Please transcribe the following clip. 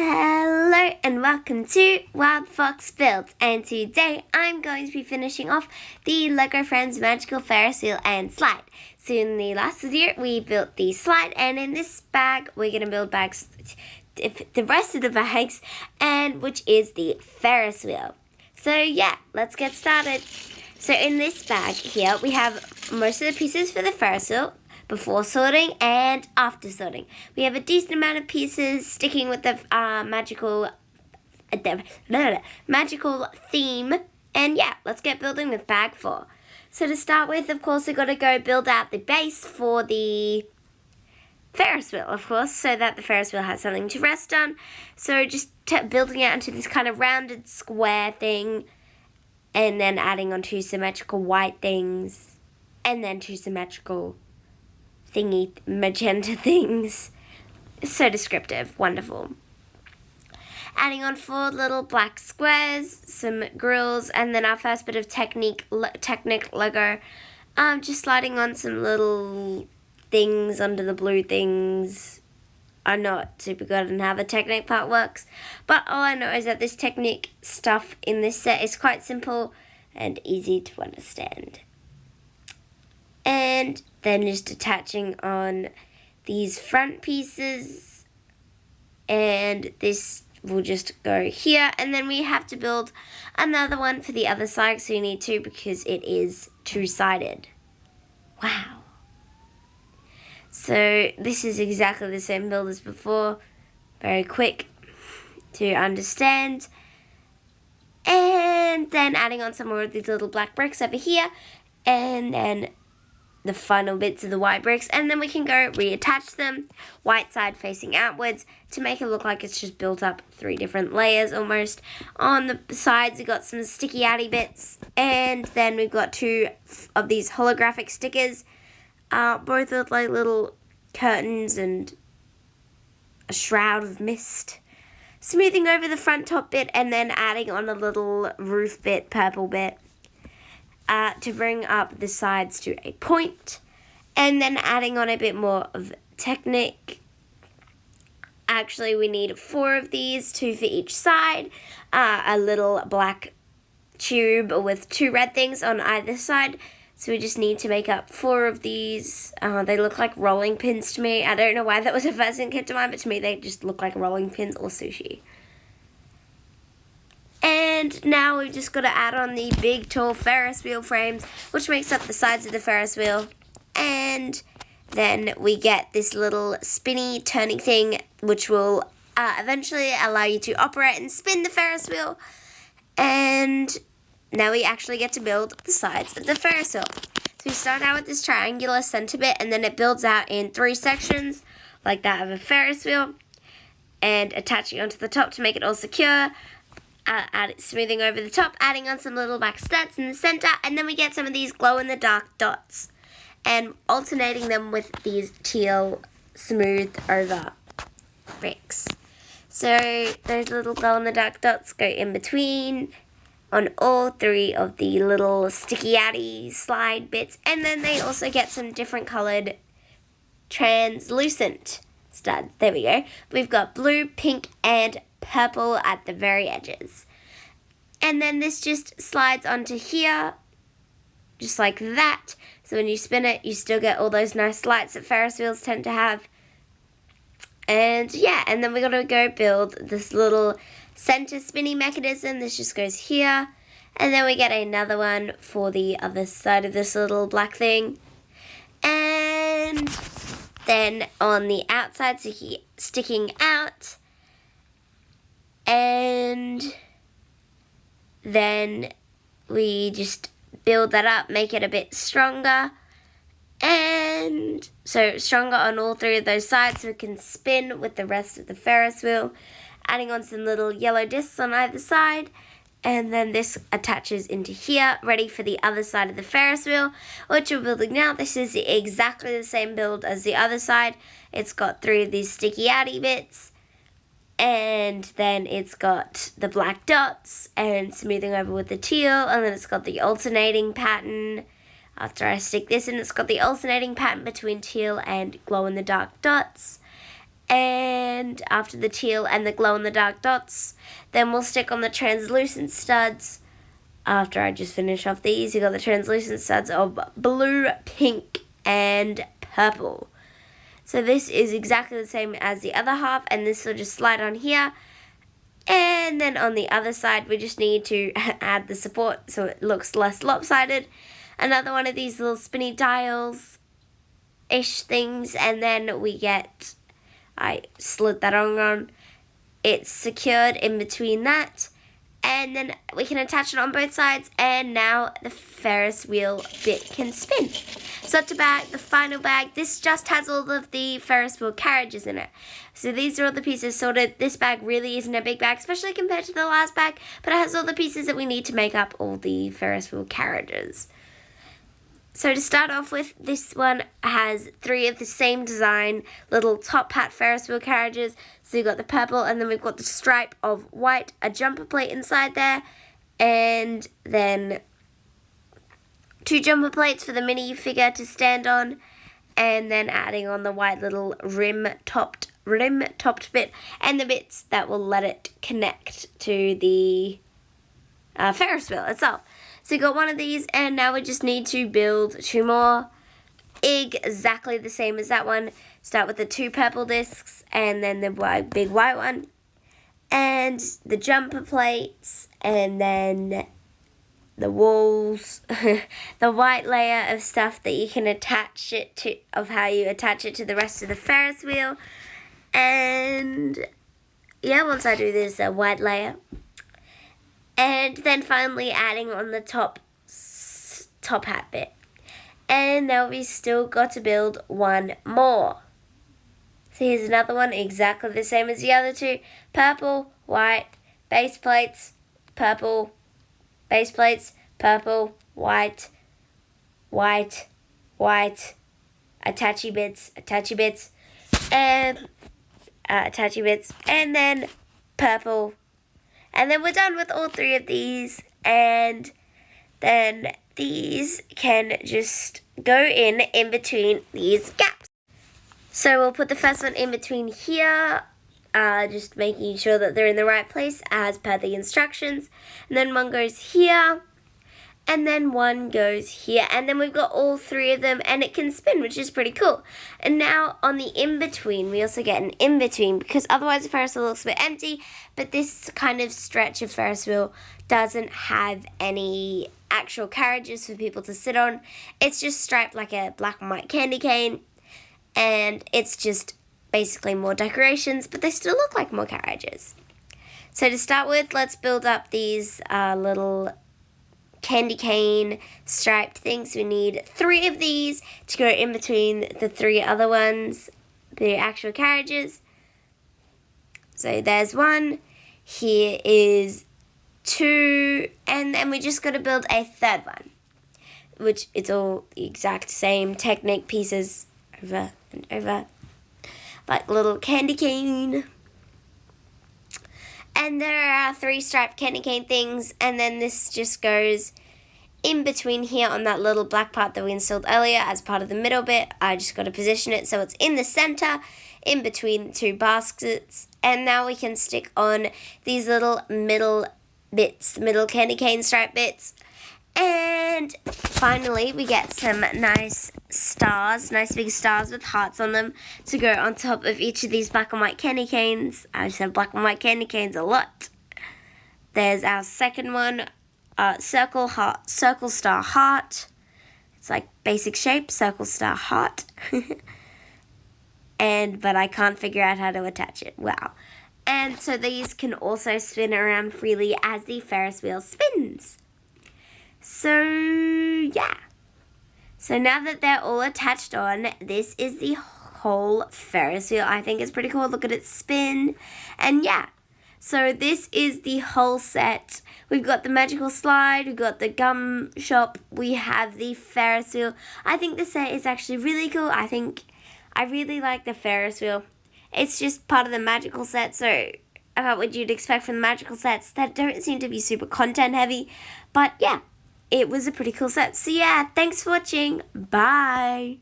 Hello and welcome to Wildfox Builds, and today I'm going to be finishing off the LEGO Friends magical Ferris wheel and slide. So in the last video we built the slide, and in this bag we're going to build bags, the rest of the bags, and which is the Ferris wheel. So yeah, let's get started. So in this bag here we have most of the pieces for the Ferris wheel, before sorting and after sorting. We have a decent amount of pieces sticking with the magical theme. And yeah, let's get building with bag 4. So to start with, of course, we've got to go build out the base for the Ferris wheel, of course, so that the Ferris wheel has something to rest on. So just building it into this kind of rounded square thing, and then adding on 2 symmetrical white things, and then 2 symmetrical thingy magenta things. So descriptive. Wonderful. Adding on 4 little black squares, some grills, and then our first bit of Technic Lego. Just sliding on some little things under the blue things. I'm not super good on how the Technic part works, but all I know is that this Technic stuff in this set is quite simple and easy to understand. And then just attaching on these front pieces, and this will just go here, and then we have to build another one for the other side, so you need 2 because it is 2-sided. Wow. So this is exactly the same build as before, very quick to understand. And then adding on some more of these little black bricks over here, and then the final bits of the white bricks, and then we can go reattach them, white side facing outwards, to make it look like it's just built up 3 different layers almost. On the sides we've got some sticky outy bits, and then we've got 2 of these holographic stickers, both with like little curtains and a shroud of mist. Smoothing over the front top bit, and then adding on a little roof bit, purple bit, to bring up the sides to a point, and then adding on a bit more of Technic. Actually, we need 4 of these, 2 for each side, a little black tube with 2 red things on either side. So we just need to make up 4 of these. They look like rolling pins to me. I don't know why that was the first thing that came to mind, but to me they just look like rolling pins or sushi. And now we've just got to add on the big tall Ferris wheel frames, which makes up the sides of the Ferris wheel. And then we get this little spinny turning thing, which will eventually allow you to operate and spin the Ferris wheel. And now we actually get to build the sides of the Ferris wheel. So we start out with this triangular center bit, and then it builds out in 3 sections, like that of a Ferris wheel. And attaching onto the top to make it all secure. Smoothing over the top, adding on some little black studs in the center, and then we get some of these glow-in-the-dark dots, and alternating them with these teal smooth over bricks. So those little glow-in-the-dark dots go in between on all 3 of the little sticky outy slide bits, and then they also get some different colored translucent studs. There we go. We've got blue, pink, and purple at the very edges. And then this just slides onto here, just like that. So when you spin it, you still get all those nice lights that Ferris wheels tend to have. And yeah, and then we're going to go build this little center spinning mechanism. This just goes here. And then we get another one for the other side of this little black thing. And then on the outside, so sticking out. And then we just build that up, make it a bit stronger. And so stronger on all 3 of those sides, so we can spin with the rest of the Ferris wheel. Adding on some little yellow discs on either side. And then this attaches into here, ready for the other side of the Ferris wheel, which we're building now. This is exactly the same build as the other side. It's got 3 of these sticky outy bits. And then it's got the black dots and smoothing over with the teal, and then it's got the alternating pattern. After I stick this in, it's got the alternating pattern between teal and glow-in-the-dark dots. And after the teal and the glow-in-the-dark dots, then we'll stick on the translucent studs. After I just finish off these, you got the translucent studs of blue, pink, and purple. So this is exactly the same as the other half, and this will just slide on here. And then on the other side, we just need to add the support so it looks less lopsided. Another one of these little spinny dials-ish things, and then we get, I slid that on. It's secured in between that, and then we can attach it on both sides, and now the Ferris wheel bit can spin. So to bag, the final bag, this just has all of the Ferris wheel carriages in it. So these are all the pieces sorted. This bag really isn't a big bag, especially compared to the last bag, but it has all the pieces that we need to make up all the Ferris wheel carriages. So to start off with, this one has 3 of the same design, little top hat Ferris wheel carriages. So you've got the purple, and then we've got the stripe of white, a jumper plate inside there, and then 2 jumper plates for the minifigure to stand on, and then adding on the white little rim-topped bit, and the bits that will let it connect to the Ferris wheel itself. So you got one of these, and now we just need to build 2 more, exactly the same as that one. Start with the 2 purple discs, and then the big white one, and the jumper plates, and then the walls, the white layer of stuff that you can attach it to, of how you attach it to the rest of the Ferris wheel. And yeah, once I do this white layer, and then finally adding on the top hat bit. And now we still got to build 1 more. So here's another one, exactly the same as the other 2. Purple, white, base plates, purple, base plates, purple, white, white, white, attachy bits, and attachy bits, and then purple. And then we're done with all 3 of these, and then these can just go in between these gaps. So we'll put the first one in between here, just making sure that they're in the right place as per the instructions. And then one goes here, and then one goes here, and then we've got all 3 of them, and it can spin, which is pretty cool. And now on the in-between, we also get an in-between, because otherwise the Ferris wheel looks a bit empty, but this kind of stretch of Ferris wheel doesn't have any actual carriages for people to sit on. It's just striped like a black and white candy cane, and it's just basically more decorations, but they still look like more carriages. So to start with, let's build up these little candy cane striped things. We need 3 of these to go in between the 3 other ones, the actual carriages. So there's 1, here is 2, and then we just got to build a 3rd one, which it's all the exact same technique pieces over and over, like little candy cane. And there are 3 striped candy cane things, and then this just goes in between here on that little black part that we installed earlier as part of the middle bit. I just got to position it so it's in the center, in between 2 baskets. And now we can stick on these little middle bits, middle candy cane stripe bits. And finally, we get some nice stars, nice big stars with hearts on them to go on top of each of these black and white candy canes. I just have black and white candy canes a lot. There's our second one, circle star heart. It's like basic shape, circle star heart. But I can't figure out how to attach it. Wow. And so these can also spin around freely as the Ferris wheel spins. So, yeah. So now that they're all attached on, this is the whole Ferris wheel. I think it's pretty cool. Look at it spin. And yeah. So this is the whole set. We've got the magical slide. We've got the gum shop. We have the Ferris wheel. I think the set is actually really cool. I really like the Ferris wheel. It's just part of the magical set. So about what you'd expect from the magical sets that don't seem to be super content heavy. But yeah. It was a pretty cool set. So yeah, thanks for watching. Bye.